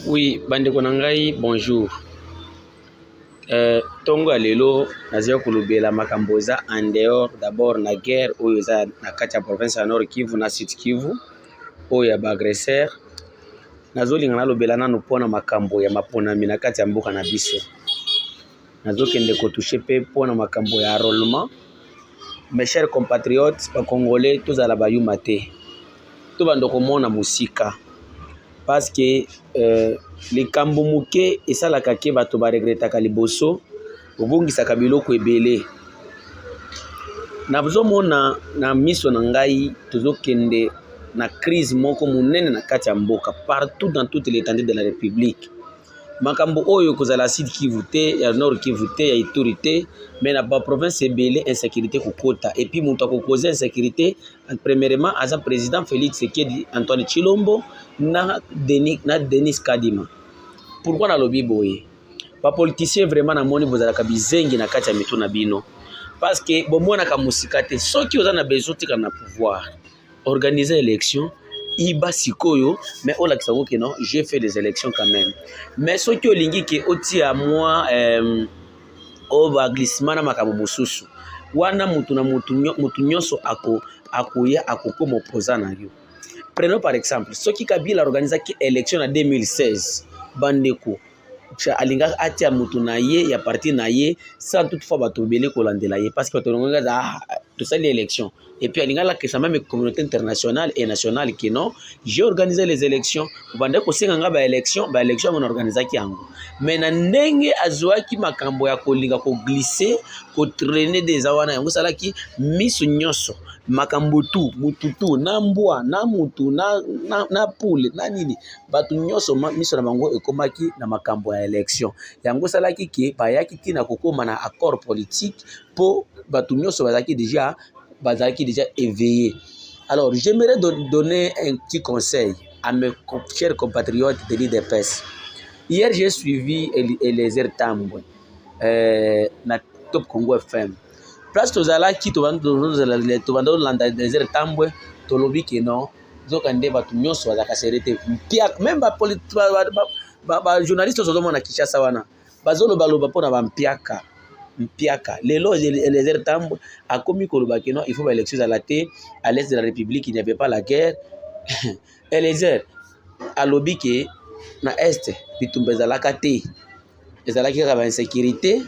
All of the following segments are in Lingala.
Oui, bandeko na ngai, bonjour. Tongo lelo nazia kulubela makambo eza en dehors d'abord na guerre oyo eza na kati ya province ya Nord Kivu na Sud Kivu oyo ya baagresseur. Nazolinga nalobela nanu mpona makambo ya maponami na kati ya mboka na biso. Nazokende kotouche pe mpona makambo ya enrôlement. Mes chers compatriotes, ba Congolais tozala bayuma te. To bandoko mona musika. Parce que likambo muke esalaka ke bato baregretaka liboso obongisaka biloko ebele. Nazomona na miso na ngai tozokende na crise moko munene na kati ya mboka partout dans toute l'étendue de la République. Makambo oyo kozala Sud Kivu te, ya Nord Kivu te, ya Ituri te, mais na ba province ebele insécurité kokota. Et puis mutu akokoza insécurité, premièrement aza président Félix Tshisekedi Antoine Tshilombo na Denis Kadima. Pourquoi na lobi boye? Ba politiciens vraiment na moni bozalaka bizengi na kati ya mitu na bino. Parce que bomona ka musika te, soki oza na besoin tika na pouvoir, organiser élection iba sikoyo, mais on lakisa que non, j'ai fait des élections quand même. Mais ce qui olingi ke oti à moi o ba glissement na makambo mosusu. Wana mutu na mutu nyonso akoya akoko opposant na yo. Prenons par exemple, ce qui Kabila organisaki élection en 2016, bandeko alinga atia mutu na ye ya parti na ye sans toutefois batobele kolandela ye parce que batonga tout ça les élections. Et puis alinga la que ça même communauté internationale et nationale qui non, j'ai organisé les élections bandeko singanga ba élection on organisa ki yango. Mais na ndenge azwaki makambo ya kolinga ko glisser ko traîner des awana yango sala ki misu nyonso makambo tu mututu na mbwa na mutu na poule na nini batu nyonso miso na bango ekomaki na makambo ya élection yango sala ki ke bayaki tina kokoma na accord politique po batu nyonso bazaki déjà éveillés. Alors j'aimerais donner un petit conseil à mes chers compatriotes de l'IDPS. Hier j'ai suivi Eliezer Tambwe na Top Congo FM. Place tozala ki tobando landa Eliezer Tambwe tolobi ke non zokande batu nyonso bazaka serete mpiak même ba journaliste ozomona Kinshasa wana bazoloba pona ba mpiaka lelo Eliezer Tambwe akomi koloba ke non il faut ba élection à la té à l'est de la République il n'y avait pas la guerre. Eliezer alobi ke na est bitumba ezalaka te ezalaki kaka ba insécurité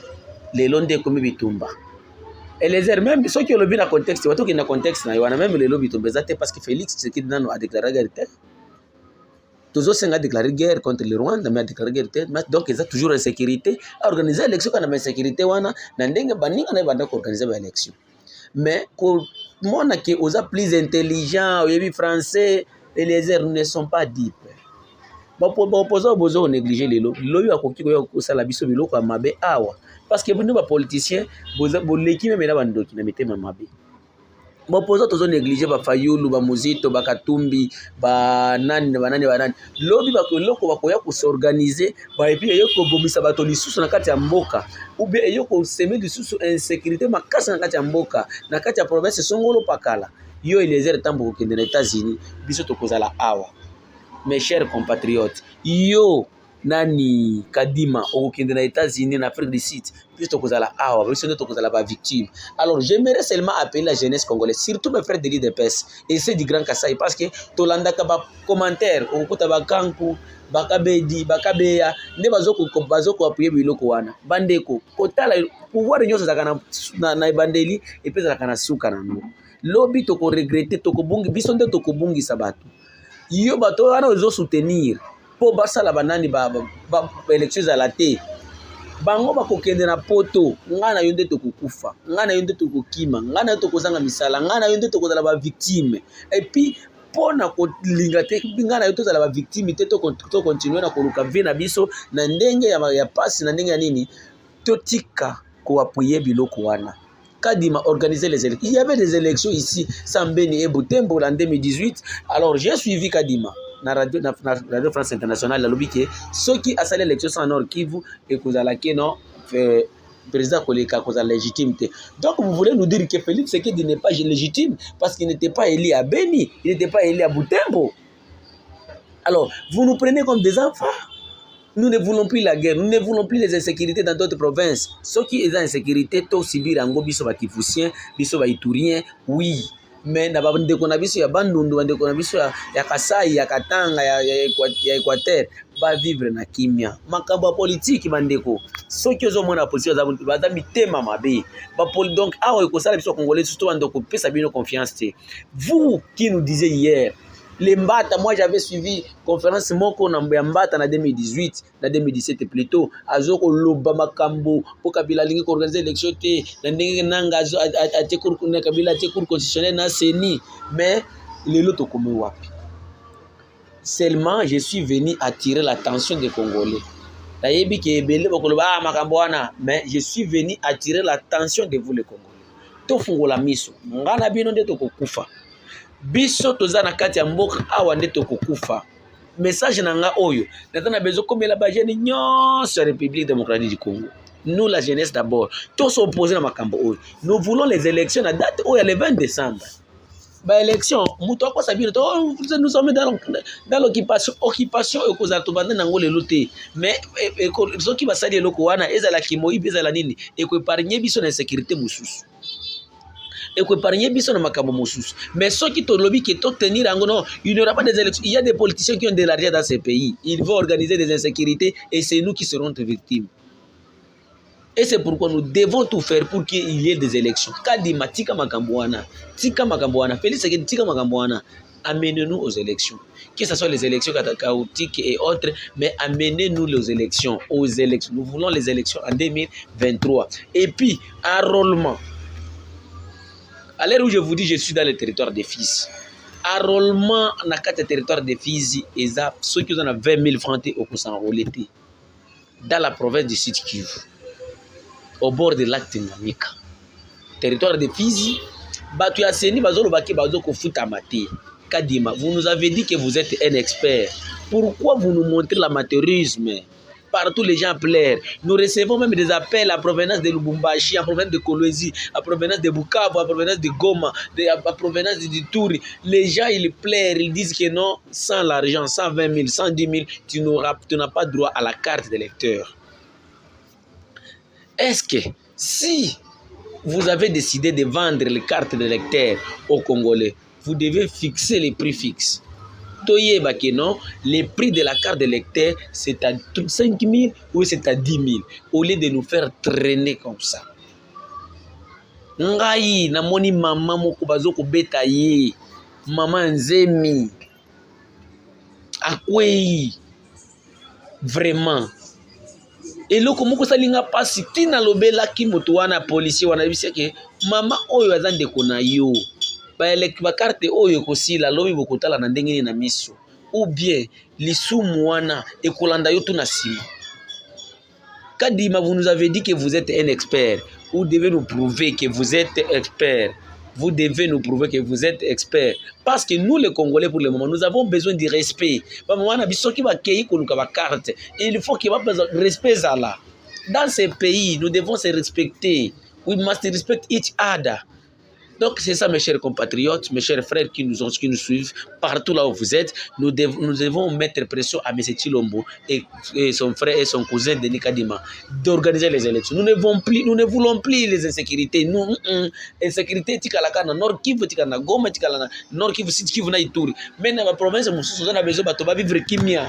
lelo nde komi bitumba. Eliezer même ce qui olobi na contexte bato ki na contexte na yo wana même lelo bitumba ezate parce que Félix Tshisekedi nano a déclaré guerre te. Toujours a déclaré guerre contre le Rwanda mais a déclaré guerre te. Donc ils ont toujours insécurité à organiser l'élection quand na insécurité wana na ndenge baninga na banda ko organiser ba élection. Mais ko mona ke oza plus intelligent oyebi français Eliezer ne sont pas dupes. Opposant bozo négliger lelo loyo akoki ko sala biso biloko mabe awa parce que bino ba politiciens bo leki même na bandoki na mitema mabe. Opposant tozo négliger ba Fayulu ba Muzito ba Katumbi ba nani lobi ba koloko ba koya ko s'organiser ba epi eyoko bomisa bato lisusu na kati ya mboka ou bien eyoko semer lisusu insécurité makasa na kati ya mboka na kati ya province Songolo Pakala yo Eliezer Tambwe kokende na États-Unis biso tokozala awa. Mes chers compatriotes, yo nani Kadima okende na États-Unis na Afrique du Sud, puis tokozala awa, puis tokozala ba victime. Alors j'aimerais seulement appeler la jeunesse congolaise, surtout mes frères de l'IDPS et ceux du Grand Kasaï parce que tolandaka ba commentaire okuta ba kanku bakabedi bakabeya nde bazoko appuyer biloko wana bandeko kotala pouvoir nyonso zakana na bandeli et puis zakana suka na no lobi toko regretter toko bungi biso nde toko bungi sabatu. Yo bato wana ozo soutenir po basala banani ba élections à la té bango bakokende na poto ngana yo nde tokokufa ngana yo nde tokokima ngana yo tokozanga misala ngana yo nde tokozala ba victime et puis pona ko linga te ngana yo tozala ba victime te to continuer na koluka vie na biso na ndenge ya passe na ndenge ya nini totika ko appuyer biloko wana. Kadima organiser les élections. Il y avait des élections ici, Sambeni et Butembo en 2018. Alors j'ai suivi Kadima na Radio France Internationale la lobby que ceux qui a salé l'élection en Nord Kivu et kozala ke non président Koleka kozala légitimité. Donc vous voulez nous dire que Félix Tshisekedi n'est pas légitime parce qu'il n'était pas élu à Beni, il n'était pas élu à Butembo. Alors vous nous prenez comme des enfants. Nous ne voulons plus la guerre, nous ne voulons plus les insécurités dans d'autres provinces. Ceux qui ont insécurité, tous subir en gobi so bakifusien, biso ba iturien, oui. Mais na bandeko na biso ya bandundu, bandeko na biso ya Kasai, ya Katanga, ya Équateur, ba vivre na kimia. Makambo politique bandeko. Ceux qui ont la position za mitema mabe. Donc awa ko sala biso congolais surtout bandeko pesa bino confiance. Vous qui nous disiez hier les Mbata, moi j'avais suivi conférence moko na Mbata na 2018, na 2017 plutôt, azoko loba makambo po Kabila lingi organiser élection te, na ndenge nanga azo ate cour na Kabila ate cour constitutionnel na seni, mais lelo to komi wapi. Seulement je suis venu attirer l'attention des Congolais. Tayebi ke ebele bakoloba makambo wana, mais je suis venu attirer l'attention de vous les Congolais. To fungola miso, ngana bino nde to kokufa. Biso toza na kati ya mboka awa nde tokokufa. Message nanga oyo natana bezo komela ba jeune nyonso ya République démocratique du Congo. Nous la jeunesse d'abord, tous opposés na makambo oyo. Nous voulons les élections à date oyo le 20 décembre. Ba élection muto kwa sabino to nous sommes dans occupation ekozala to banda nango lelo te. Mais ceux qui va sali eloko wana ezala kimoyibi ezala nini eko épargner biso na sécurité mususu. Et que par biso na makambo mosusu. Mais ceux qui te lobby qui te tenir en non, il n'y aura pas des élections. Il y a des politiciens qui ont de l'argent dans ces pays. Ils vont organiser des insécurités et c'est nous qui serons victimes. Et c'est pourquoi nous devons tout faire pour qu'il y ait des élections. Kadima tika makamboana, Félix Tshisekedi tika makamboana. Amenez-nous aux élections. Que ce soit les élections chaotiques et autres, mais amenez-nous aux élections. Nous voulons les élections en 2023. Et puis, enrôlement. À l'heure où je vous dis, je suis dans le territoire des Fizi. Enrôlement dans le territoire des Fizi, et ceux qui ont 20 000 francs au coup s'enrôler dans la province du Sud Kivu, au bord de lac Tanganyika. Territoire des Fizi, Kadima, vous nous avez dit que vous êtes un expert. Pourquoi vous nous montrez l'amateurisme? Partout les gens pleurent. Nous recevons même des appels à provenance de Lubumbashi, à provenance de Kolwezi, à provenance de Bukavu, à provenance de Goma, à provenance de Ituri. Les gens, ils pleurent, ils disent que non, sans l'argent, 120 000, 110 000, tu n'as pas droit à la carte d'électeur. Est-ce que si vous avez décidé de vendre les cartes d'électeur aux Congolais, vous devez fixer les prix fixes? Non, le prix de la carte d'électeur, c'est à 5 000 ou c'est à 10 000, au lieu de nous faire traîner comme ça. Ngai, na moni maman moko bazoko betaye, maman nzemi, akwei, vraiment. Et là, comme ça, linga pasi, tina lobela ki moto wana policier wana bisi ke mama oyo azande kona yo. Ba carte oyo kosila lobi bokotala na ndenge na miso ou bien lisumu wana ekolanda yo tuna sima. Kadima, vous nous avez dit que vous êtes un expert. Vous devez nous prouver que vous êtes expert. Vous devez nous prouver que vous êtes expert. Parce que nous, les Congolais, pour le moment, nous avons besoin du respect. Il faut qu'il y ait un respect. Dans ces pays, nous devons se respecter. We must respect each other. Donc c'est ça mes chers compatriotes, mes chers frères qui nous suivent, partout là où vous êtes, nous devons mettre pression à M. Tshilombo et son frère et son cousin Denis Kadima d'organiser les élections. Nous ne voulons plus les insécurités. Nous, insécurité tikalaka na Nord Kivu, tikala na Goma, tikala na Nord Kivu, Sud Kivu na Ituri. Mais dans la province mususu on a besoin de vivre kimia.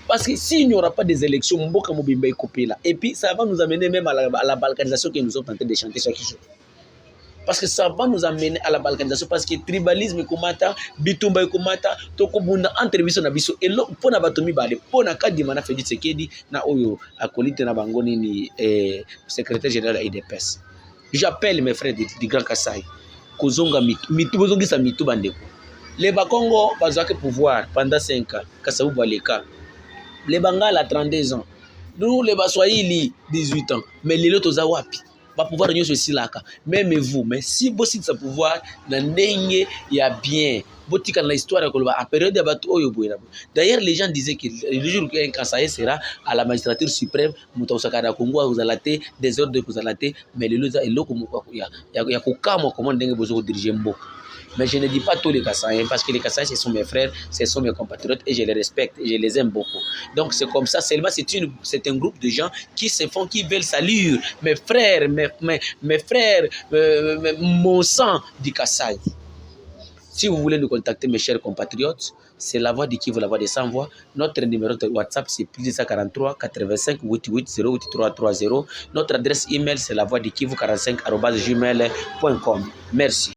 Parce que s'il n'y aura pas des élections, mboka mobimba ekopela. Et puis ça va nous amener même à la balkanisation que nous sommes en train de chanter chaque jour. Parce que ça va nous amener à la balkanisation. Parce que le tribalisme, bitumba, tokobunda entre biso na biso. Et là, pour na batomi bale, pour na kadima na Félix Tshisekedi, na oyo akolite na bangoni ni secrétaire général de l'IDPS. J'appelle mes frères du Grand Kassai. Kozonga mitu, bozongisa mitu bandeko. Les Bakongo, bazaki pouvoir pendant 5 ans. Kassabou Baleka. Les Bangala, 32 ans. Nous, les Baswahili, 18 ans. Mais les autres, wapi. Va pouvoir nous aussi là. Même vous, mais si vous avez ce pouvoir, il y a bien. D'ailleurs, les gens disaient que le jour où un Kassai sera à la magistrature suprême, Congo, vous allez des ordres de vous allez, mais le il y a comment diriger Mbo. Mais je ne dis pas tous les Kassaïens, parce que les Kassaïens, ce sont mes frères, ce sont mes compatriotes, et je les respecte, et je les aime beaucoup. Donc c'est comme ça, seulement c'est un groupe de gens qui se font, qui veulent salir mes frères, mes frères, mon sang du Kassai. Si vous voulez nous contacter, mes chers compatriotes, c'est la voix de Kivu, la voix des sans-voix. Notre numéro de WhatsApp, c'est plus 243 85 88 08 330. Notre adresse email, c'est la voix de Kivu 45 @gmail.com. Merci.